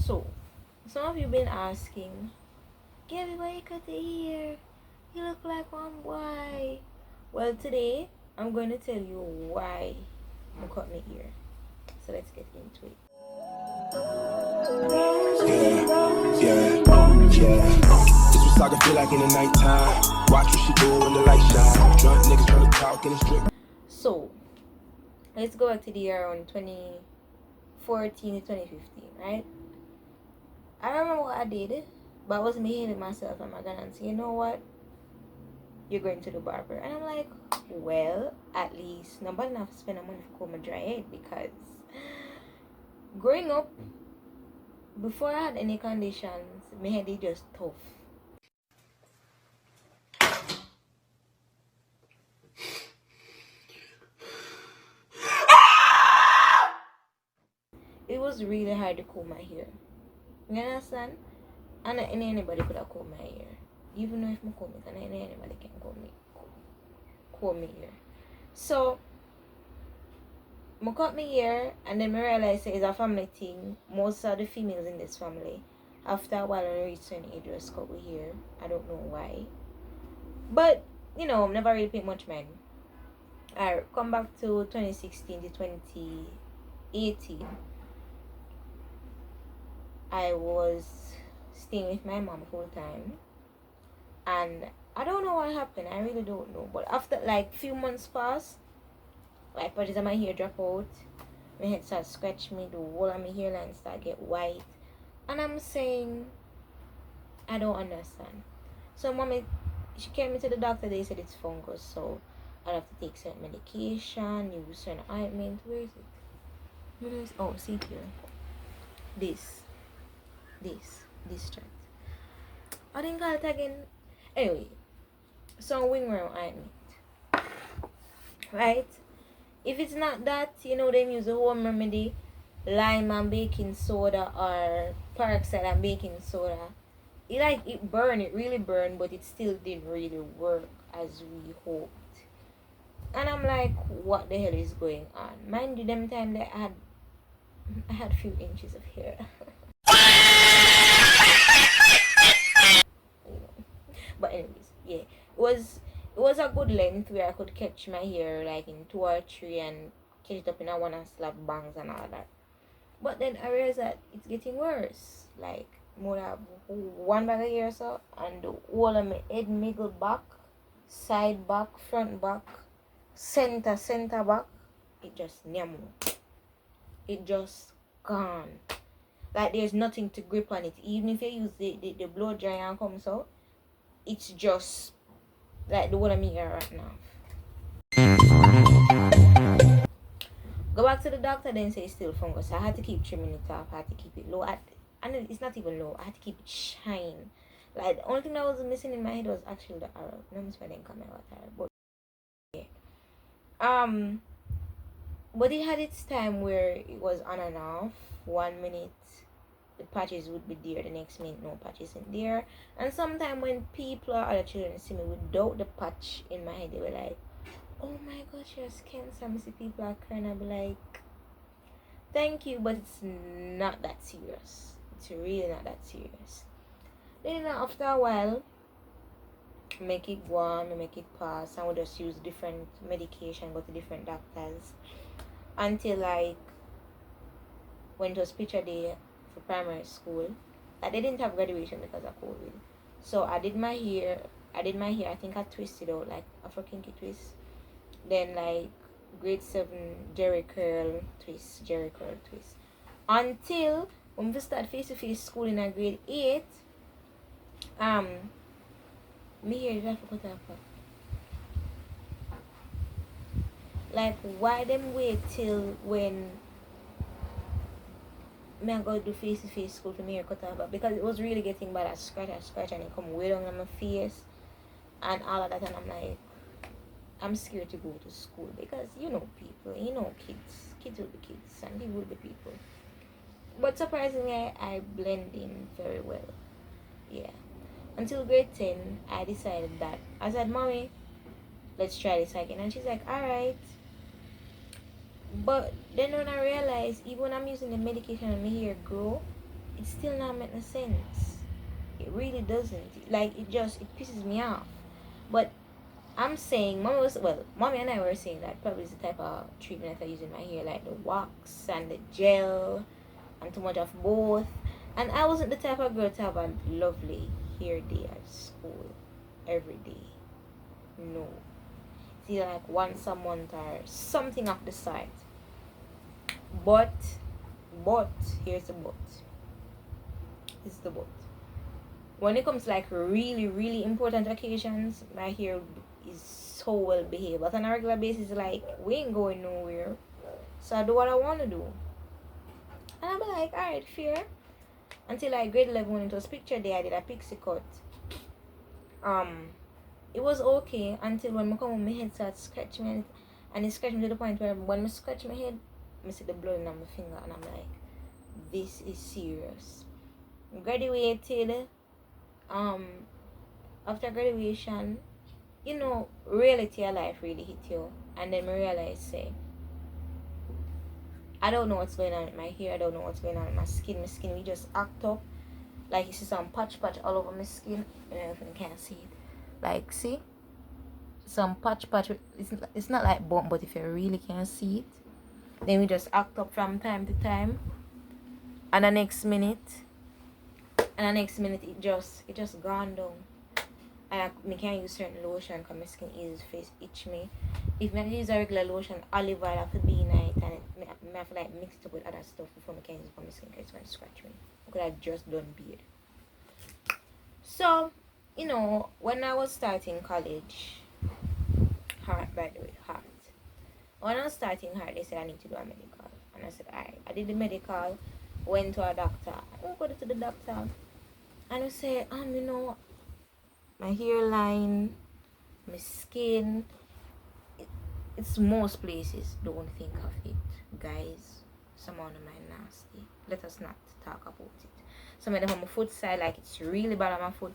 So, some of you been asking, Gabby, why you cut the hair? You look like one boy. Well, today I'm going to tell you why I cut my hair. So let's get into it. This was like I feel like in the nighttime. Watch what she do when the light shine. Drunk niggas trying to talk in the strip. So, let's go back to the year around 2014 to 2015, right? I don't remember what I did, but I was behaving myself. And my gonna say, you know what? You're going to the barber. And I'm like, well, at least nobody have to spend a money for comb my dry head, because growing up, before I had any conditions, my head is just tough. It was really hard to comb my hair. You understand? And anybody could have combed my hair. Even though if I comb it, and anybody can comb my hair. So, I cut my hair, and then I realized it's a family thing. Most of the females in this family, after a while, I reached an age, just cut my hair. I don't know why. But, I've never really paid much mind. Alright, come back to 2016 to 2018. I was staying with my mom full time, and I don't know what happened. I really don't know. But after like few months passed, like by the time my hair drop out, my head starts scratch me, the whole of my hairline start get white, and I'm saying, I don't understand. So mommy, she carried me to the doctor. They said it's fungus, so I have to take certain medication, use certain ointment. Where is it? Where is? Oh, see here. This chart. I didn't call it again. Anyway, so wingworm ointment, right? If it's not that, them use a home remedy, lime and baking soda or peroxide and baking soda. It burned, it really burned, but it still didn't really work as we hoped. And I'm like, what the hell is going on? Mind you, them time that I had a few inches of hair. But anyways, yeah, it was a good length where I could catch my hair like in 2 or 3 and catch it up in a one and slap bangs and all that. But then I realized that it's getting worse. Like more than one bag of hair, so, and the whole of my head, middle back, side back, front back, center back, it just nyamu. It just gone. Like there's nothing to grip on it. Even if you use the blow dry and comes out, it's just like the one I'm here right now. Go back to the doctor, then say it's still fungus. I had to keep trimming it off. I had to keep it low. And it's not even low. I had to keep it shine. Like the only thing that was missing in my head was actually the arrow. No, Miss didn't come out arrow, but yeah. But it had its time where it was on and off. 1 minute the patches would be there, the next minute no patches in there. And sometimes when people or other children see me without the patch in my head, they were like, oh my gosh, your skin's some. See people are crying. I'll be like, thank you, but it's not that serious. It's really not that serious. Then after a while, make it go on, make it pass, and we just use different medication, go to different doctors, until like when it was picture day for primary school, like they didn't have graduation because of COVID. So I did my hair. I think I twisted out like Afro kinky twist. Then like grade 7 Jerry curl twist. Until when we start face-to-face school in a grade 8, me hair did I cut off. Like why them wait till when me I go do face-to-face school for me hair cut off? Because it was really getting bad. I scratch and it come way down on my face and all of that, and I'm like, I'm scared to go to school because people, kids will be kids and people will be people. But surprisingly, I blend in very well. Yeah. Until grade 10, I decided that I said, Mommy, let's try this again. And she's like, alright. But then when I realized, even when I'm using the medication and my hair grow, it still not make no sense. It really doesn't. Like, it pisses me off. But I'm saying, mommy and I were saying that probably is the type of treatment that I use in my hair, like the wax and the gel, and too much of both. And I wasn't the type of girl to have a lovely hair day at school every day. No. It's either like once a month or something of the sort. But, here's the but. It's the but. When it comes to like really, really important occasions, my hair is so well behaved. But on a regular basis, like, we ain't going nowhere. So I do what I want to do. And I'll be like, alright, fair. Until like grade 11, when it was picture day, I did a pixie cut. It was okay until when I come home, my head started scratching me, and it scratched me to the point where when I scratch my head, I see the blood on my finger, and I'm like, this is serious. Graduated. After graduation, you know, reality of life really hit you, and then I realized, say, I don't know what's going on with my hair, I don't know what's going on with my skin. My skin, we just act up. Like, you see some patch all over my skin. I don't know if you can see it. Like, see? Some patch. It's not like bump, but if you really can't see it, then we just act up from time to time. And the next minute, it just gone down. And I can't use certain lotion because my skin is face itch me. If I use a regular lotion, olive oil have to be in it, and I have to like mix it up with other stuff before I can use it for my skin because it's going to scratch me. Because I just done beard. So, you know, when I was starting college, heart, by the way, heart. When I was starting heart, they said I need to do a medical. And I said, alright. I did the medical, went to a doctor. I go to the doctor, and I said, you know, my hairline, my skin, it's most places don't think of it, guys. Some of them are nasty. Let us not talk about it. Some of them on my foot side, like, it's really bad on my foot.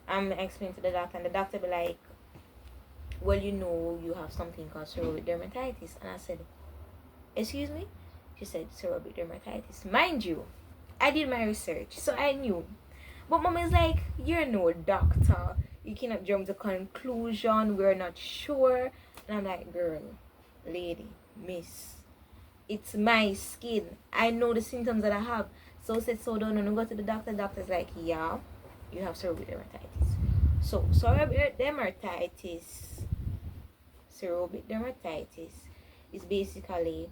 I'm explaining to the doctor, and the doctor be like, well, you know, you have something called seborrheic dermatitis. And I said, excuse me? She said, seborrheic dermatitis. Mind you, I did my research, so I knew. But mom is like, you're no doctor. You cannot jump to conclusion. We're not sure. And I'm like, girl, lady, miss, it's my skin. I know the symptoms that I have. So said, so don't go to the doctor. Doctor's like, yeah, you have seborrheic dermatitis. So seborrheic dermatitis is basically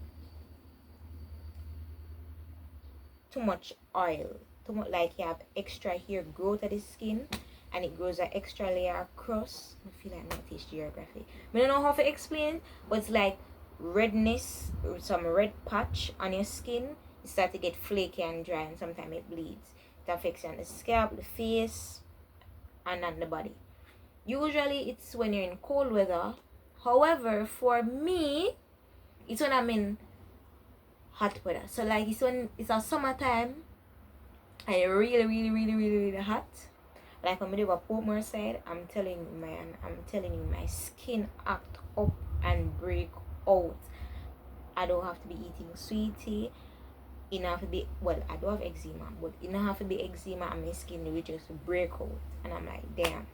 too much oil. Too much, like, you have extra hair growth at the skin, and it grows an extra layer across. I feel like I teach geography. I don't know how to explain, but it's like redness, some red patch on your skin. It starts to get flaky and dry, and sometimes it bleeds. It affects you on the scalp, the face, and on the body. Usually it's when you're in cold weather. However, for me, it's when I'm in hot weather. So like, it's when it's a summertime and it's really hot. Like when we do a Portmore side, I'm telling you, my skin act up and break out. I don't have to be eating sweetie. It don't have to be, well, I do have eczema, but it don't have to be eczema, and my skin will just break out. And I'm like, damn,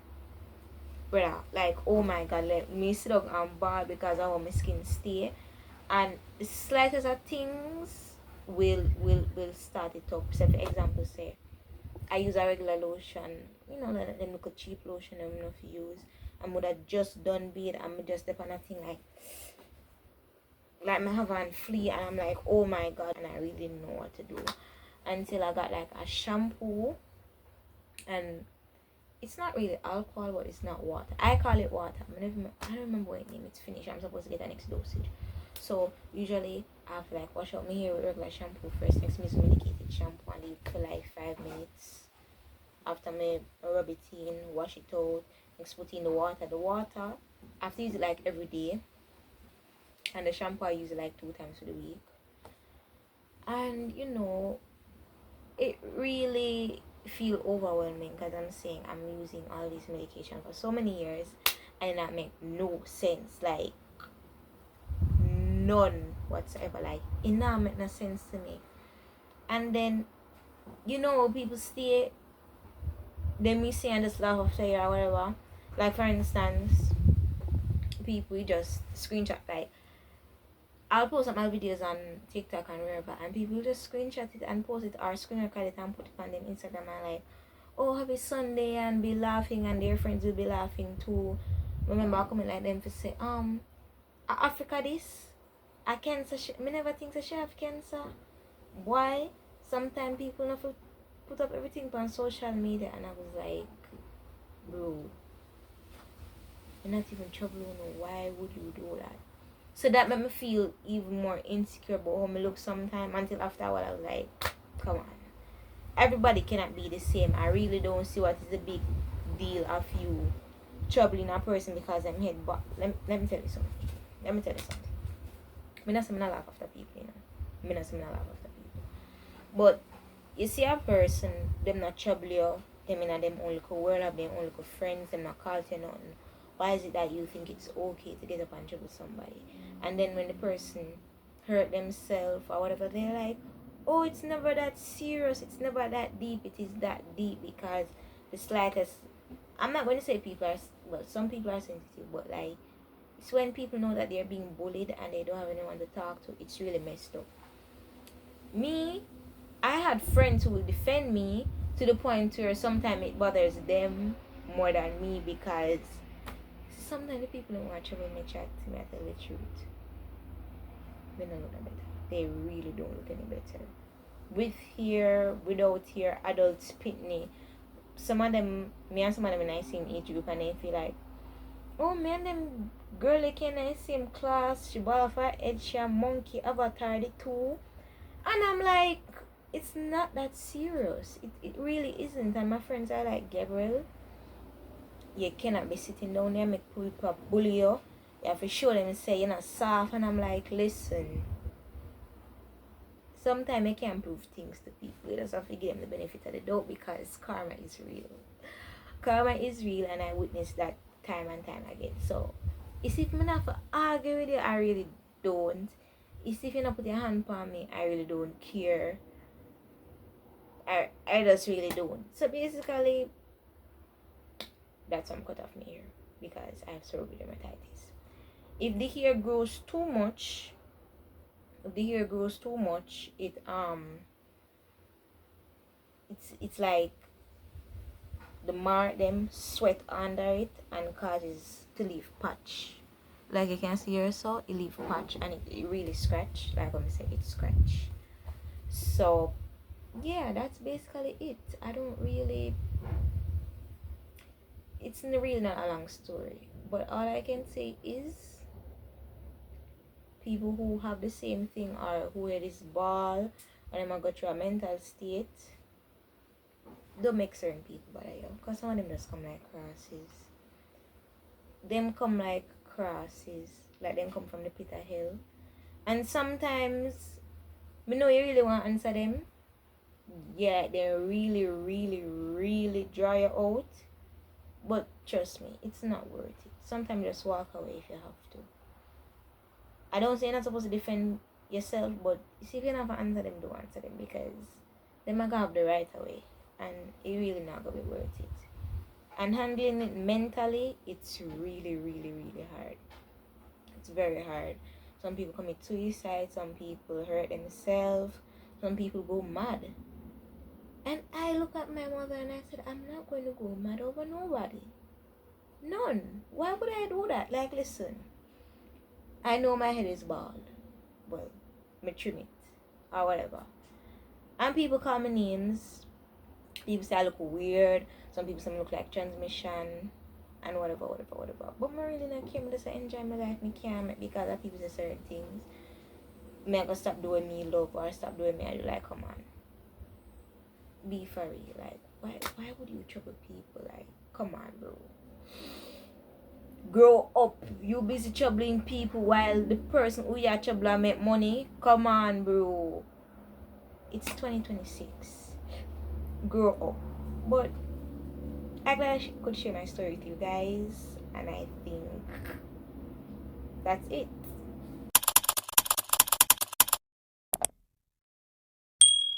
brother, like, oh my god, let me sit up and ball because I want my skin stay. And the slightest of things will start it up. So for example, say I use a regular lotion, you know, that them look a cheap lotion I'm not use. I would have just done beard, and I just step on a thing like I have on flea, and I'm like, oh my god, and I really didn't know what to do until I got like a shampoo, and it's not really alcohol, but it's not water. I call it water. I don't remember what name it's finished. I'm supposed to get the next dosage. So usually I have to like wash out my hair with regular shampoo first, next me some medicated shampoo, and leave it for like 5 minutes. After me rub it in, wash it out, next put in the water. I have to use it like every day. And the shampoo I use it like 2 times for the week. And you know, it really feel overwhelming because I'm saying I'm using all this medication for so many years and that make no sense, like none whatsoever. Like, it not make no sense to me. And then you know, people stay, they me say and just laugh after you or whatever. Like for instance, people just screenshot, like I'll post up my videos on TikTok and wherever, and people just screenshot it and post it or screen record it and put it on them Instagram and like, oh, happy Sunday, and be laughing, and their friends will be laughing too. Remember, I come in like them to say, Africa this, I cancer, me never think that she have cancer. Why? Sometimes people not put up everything on social media, and I was like, bro, you're not even troubling, why would you do that? So that made me feel even more insecure about how me look sometimes, until after a while I was like, come on. Everybody cannot be the same. I really don't see what is the big deal of you troubling a person because I'm head, but let me tell you something. Me not say me not laugh after people, you know. Me not say me not laugh after people. But you see a person, them not trouble you, them in a them own little world, have them own little friends, them not call you nothing. Why is it that you think it's okay to get up and trouble somebody? And then when the person hurt themselves or whatever, they're like, oh, it's never that serious, it's never that deep. It is that deep because the slightest, I'm not going to say people are, well, some people are sensitive, but like, it's when people know that they're being bullied and they don't have anyone to talk to, it's really messed up. Me, I had friends who would defend me to the point where sometimes it bothers them more than me, because sometimes the people don't want to trouble me chat to me, I tell the truth. They don't look any better. They really don't look any better. With here, without here, adults pitney. Some of them, me and some of them in the same age group, and they feel like, oh, me and them girl like in the same class, she ball off her head, she a monkey avatar the two. And I'm like, it's not that serious. It really isn't. And my friends are like, Gabriel, you cannot be sitting down there and make people bully you. You have to show them and say you're not soft. And I'm like, listen, sometimes I can't prove things to people. You just have to give them the benefit of the doubt, because karma is real. Karma is real, and I witnessed that time and time again. So, if you not have to argue with you, I really don't. If you not put your hand on me, I really don't care. I just really don't. So basically, that's some cut off my hair because I have cerebral dermatitis. If the hair grows too much, it's like the mark them sweat under it and causes to leave patch. Like you can see here, so it leave patch and it really scratch. Like I'm saying, it scratch. So yeah, that's basically it. I don't really, it's really not a long story, but all I can say is people who have the same thing or who had this ball and them go through a mental state, don't make certain people bother you, because some of them just come like crosses. Them come like crosses, like them come from the pit of hell. And sometimes me know you really want to answer them. Yeah, they really, really, really draw you out. But trust me, it's not worth it. Sometimes just walk away if you have to. I don't say you're not supposed to defend yourself, but if you don't have to answer them, don't answer them, because they might have the right away, and it really not gonna be worth it. And handling it mentally, it's really, really, really hard. It's very hard. Some people commit suicide, some people hurt themselves, some people go mad. And I look at my mother and I said, I'm not going to go mad over nobody. None. Why would I do that? Like, listen, I know my head is bald. Well, me trim it or whatever. And people call me names. People say I look weird. Some people say I look like transmission and whatever. But I really not care. I just enjoy my life. I can't, because of people say certain things. Me I go stop doing me love or stop doing me. I do like, come on. Be for real. Like, why would you trouble people? Like, come on, bro. Grow up. You busy troubling people while the person who you are troubling make money. Come on, bro. It's 2026. Grow up. But I'm glad I could share my story with you guys, and I think that's it.